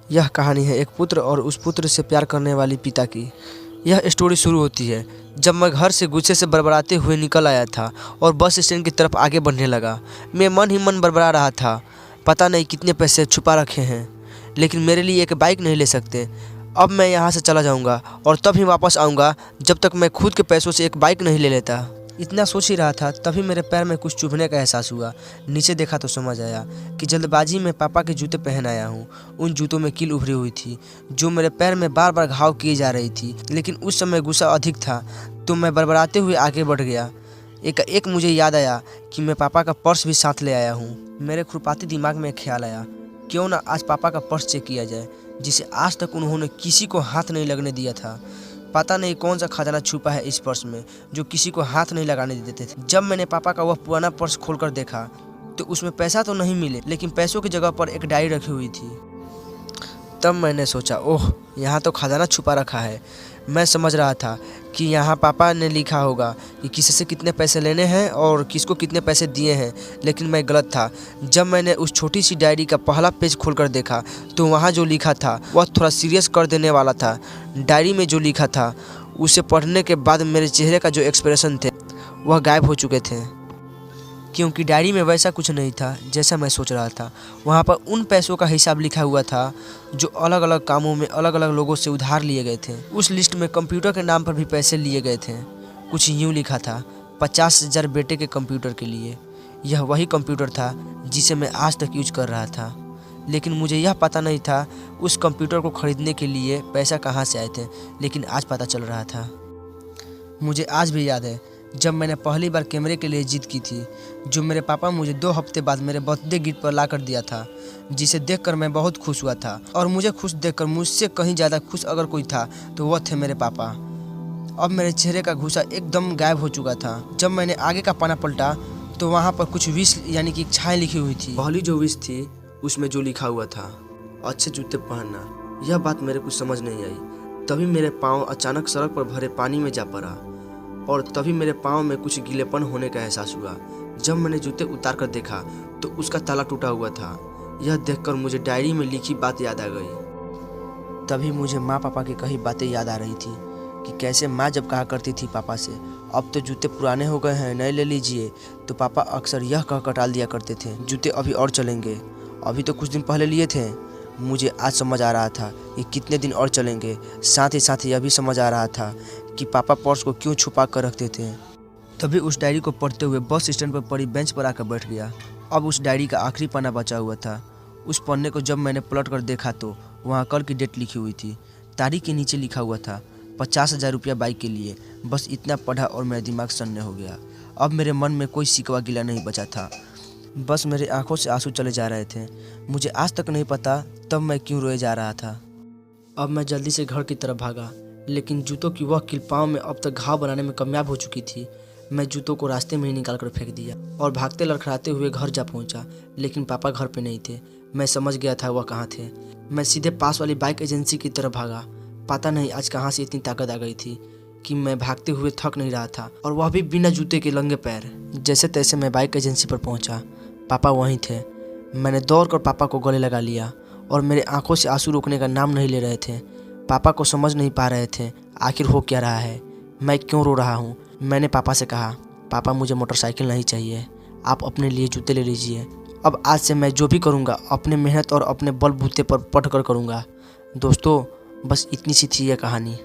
यह कहानी है एक पुत्र और उस पुत्र से प्यार करने वाली पिता की। यह स्टोरी शुरू होती है जब मैं घर से गुस्से से बड़बड़ाते हुए निकल आया था और बस स्टैंड की तरफ आगे बढ़ने लगा। मैं मन ही मन बड़बड़ा रहा था, पता नहीं कितने पैसे छुपा रखे हैं, लेकिन मेरे लिए एक बाइक नहीं ले सकते। अब मैं यहाँ से चला जाऊँगा और तब ही वापस आऊँगा जब तक मैं खुद के पैसों से एक बाइक नहीं ले लेता। इतना सोच ही रहा था तभी मेरे पैर में कुछ चुभने का एहसास हुआ। नीचे देखा तो समझ आया कि जल्दबाजी में पापा के जूते पहन आया हूँ। उन जूतों में कील उभरी हुई थी जो मेरे पैर में बार बार घाव किए जा रही थी, लेकिन उस समय गुस्सा अधिक था तो मैं बड़बड़ाते हुए आगे बढ़ गया। एक मुझे याद आया कि मैं पापा का पर्स भी साथ ले आया हूँ। मेरे खुरपाती दिमाग में एक ख्याल आया, क्यों ना आज पापा का पर्स चेक किया जाए, जिसे आज तक उन्होंने किसी को हाथ नहीं लगने दिया था। पता नहीं कौन सा खजाना छुपा है इस पर्स में जो किसी को हाथ नहीं लगाने देते थे। जब मैंने पापा का वह पुराना पर्स खोलकर देखा तो उसमें पैसा तो नहीं मिले, लेकिन पैसों की जगह पर एक डायरी रखी हुई थी। तब मैंने सोचा, ओह, यहाँ तो खजाना छुपा रखा है। मैं समझ रहा था कि यहाँ पापा ने लिखा होगा कि किसी से कितने पैसे लेने हैं और किसको कितने पैसे दिए हैं, लेकिन मैं गलत था। जब मैंने उस छोटी सी डायरी का पहला पेज खोलकर देखा तो वहाँ जो लिखा था वह थोड़ा सीरियस कर देने वाला था। डायरी में जो लिखा था उसे पढ़ने के बाद मेरे चेहरे का जो एक्सप्रेशन थे वह गायब हो चुके थे, क्योंकि डायरी में वैसा कुछ नहीं था जैसा मैं सोच रहा था। वहाँ पर उन पैसों का हिसाब लिखा हुआ था जो अलग अलग कामों में अलग अलग लोगों से उधार लिए गए थे। उस लिस्ट में कंप्यूटर के नाम पर भी पैसे लिए गए थे। कुछ यूँ लिखा था, 50,000 बेटे के कंप्यूटर के लिए। यह वही कंप्यूटर था जिसे मैं आज तक यूज कर रहा था, लेकिन मुझे यह पता नहीं था उस कंप्यूटर को ख़रीदने के लिए पैसा कहाँ से आए थे, लेकिन आज पता चल रहा था। मुझे आज भी याद है जब मैंने पहली बार कैमरे के लिए जिद की थी, जो मेरे पापा मुझे 2 हफ्ते बाद मेरे बर्थडे गिफ्ट पर ला कर दिया था, जिसे देखकर मैं बहुत खुश हुआ था। और मुझे खुश देखकर मुझसे कहीं ज़्यादा खुश अगर कोई था तो वह थे मेरे पापा। अब मेरे चेहरे का गुस्सा एकदम गायब हो चुका था। जब मैंने आगे का पन्ना पलटा तो वहाँ पर कुछ विश यानी कि इच्छाएँ लिखी हुई थी। पहली जो विश थी उसमें जो लिखा हुआ था, अच्छे जूते पहनना। यह बात मेरे कुछ समझ नहीं आई। तभी मेरे पाँव अचानक सड़क पर भरे पानी में जा पड़ा और तभी मेरे पाँव में कुछ गीलेपन होने का एहसास हुआ। जब मैंने जूते उतार कर देखा तो उसका ताला टूटा हुआ था। यह देखकर मुझे डायरी में लिखी बात याद आ गई। तभी मुझे माँ पापा की कही बातें याद आ रही थी कि कैसे माँ जब कहा करती थी पापा से, अब तो जूते पुराने हो गए हैं, नए ले लीजिए, तो पापा अक्सर यह कह टाल दिया करते थे, जूते अभी और चलेंगे, अभी तो कुछ दिन पहले लिए थे। मुझे आज समझ आ रहा था कि कितने दिन और चलेंगे। साथ ही यह भी समझ आ रहा था कि पापा पर्स को क्यों छुपा कर रखते थे। तभी उस डायरी को पढ़ते हुए बस स्टैंड पर पड़ी बेंच पर आकर बैठ गया। अब उस डायरी का आखिरी पन्ना बचा हुआ था। उस पन्ने को जब मैंने पलट कर देखा तो वहाँ कल की डेट लिखी हुई थी। तारीख के नीचे लिखा हुआ था 50,000 रुपया बाइक के लिए। बस इतना पढ़ा और मेरा दिमाग सन्ने हो गया। अब मेरे मन में कोई शिकवा गिला नहीं बचा था, बस मेरे आंखों से आंसू चले जा रहे थे। मुझे आज तक नहीं पता तब मैं क्यों रोए जा रहा था। अब मैं जल्दी से घर की तरफ भागा, लेकिन जूतों की वह कील पाँव में अब तक घाव बनाने में कामयाब हो चुकी थी। मैं जूतों को रास्ते में ही निकाल कर फेंक दिया और भागते लड़खड़ाते हुए घर जा पहुंचा, लेकिन पापा घर पे नहीं थे। मैं समझ गया था वह कहाँ थे। मैं सीधे पास वाली बाइक एजेंसी की तरफ भागा। पता नहीं आज कहाँ से इतनी ताकत आ गई थी कि मैं भागते हुए थक नहीं रहा था, और वह भी बिना जूते के नंगे पैर। जैसे तैसे मैं बाइक एजेंसी पर पहुंचा। पापा वहीं थे। मैंने दौड़ कर पापा को गले लगा लिया और मेरे आंखों से आंसू रोकने का नाम नहीं ले रहे थे। पापा को समझ नहीं पा रहे थे आखिर हो क्या रहा है, मैं क्यों रो रहा हूँ। मैंने पापा से कहा, पापा मुझे मोटरसाइकिल नहीं चाहिए, आप अपने लिए जूते ले लीजिए। अब आज से मैं जो भी करूँगा अपने मेहनत और अपने बलबूते पर पढ़ कर करूँगा। दोस्तों, बस इतनी सी थी यह कहानी।